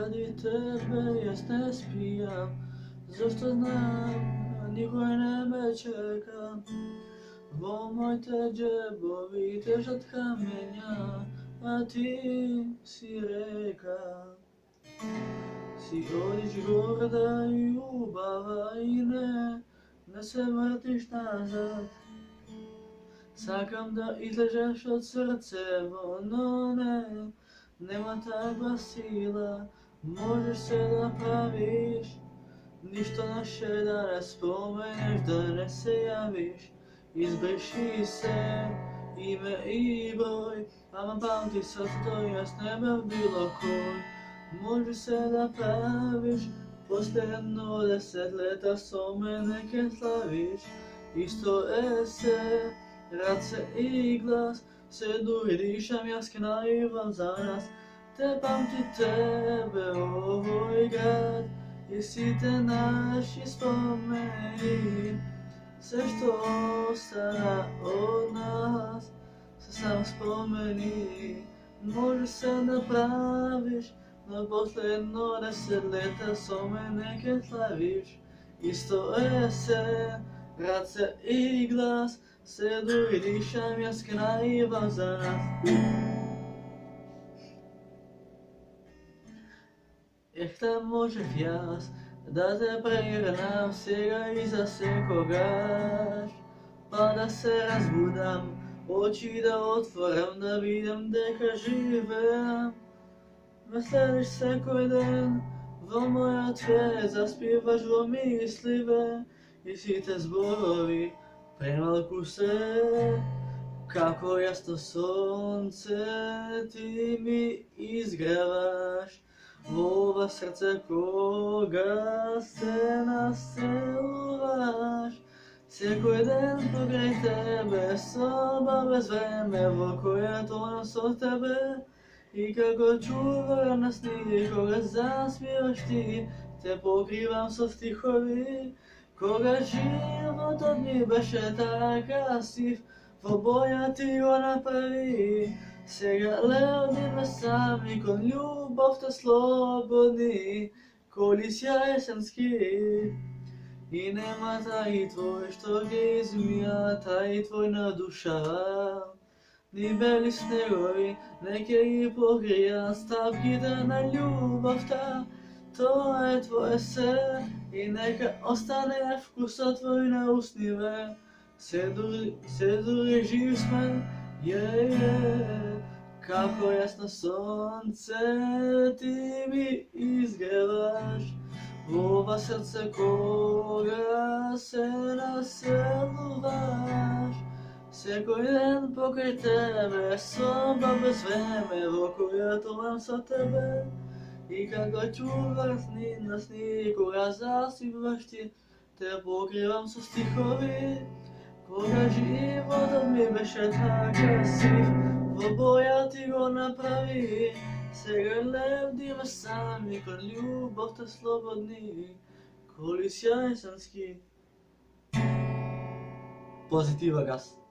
Radi tebe jas ne spijam, zašto znam, niko ne čeka. Vo moj te džebovi težat kamenja, a ti si reka. Si odiš gorda i ljubava i ne se vrtiš nazad. Sakam da izležeš od srce, no nema takva sila. Možeš se da praviš, ništa naše da ne spomeneš, da ne se javiš. Izbriši se ime i broj, ama pamti sad to jas ne bi bilo koji. Može se da praviš, posle 10 leta so me neke slaviš. Isto se, race i glas, sedu i dišam jaske naivan za nas. Te pamti tebe ovoj grad, i svi te naši spomeni. Sve što ostane od nas, se samo spomeni. Može se da praviš, no posle 10 leta so me neke slaviš. Isto se, race i glas, sedu i dišam jaske naivan za nas. Te možeš jas, da te pregram svega iza sekogaš, pa da se razbudam, oči da otvoram, da vidim deka živem. Veseliš se koji den, vo moja tve, zaspivaš vo mislive, i svi te zborovi premalku se, kako jasno sonce ti mi izgravaš. Ova srce koga se naseluvaš. Svekoj den pograj tebe, soba bez vreme, vo koja to nas od tebe. I kako čuvam na sni, koga zaspivaš ti, te pokrivam so stihovi. Koga život od njih beše taka siv, vo boja ti go napravi. Сега леодиме сами кон љубов те слободни, коли сјај есенски. И нема тај твој што ги измија, тај твој надушава. Ни бели снегови неке ги покрија ставките на љубовта. Тоа е твое се и нека остане вкусот твој на устниве. Се дури жив сме, kako jasno sonce ti mi izgrevaš. Ova srce koga se naseluvaš. Svekoj den pokraj tebe, soba bez vreme, vo koja tomam sa tebe. I kako čuvam sni na sni, koga zaspivaš ti, te pokrivam so stihovi. Koga život od mi beše taka siv, vo boja ti go napravi. Сега лебдиме сами кон љубов те слободни, коли сјај есенски. Позитива гас.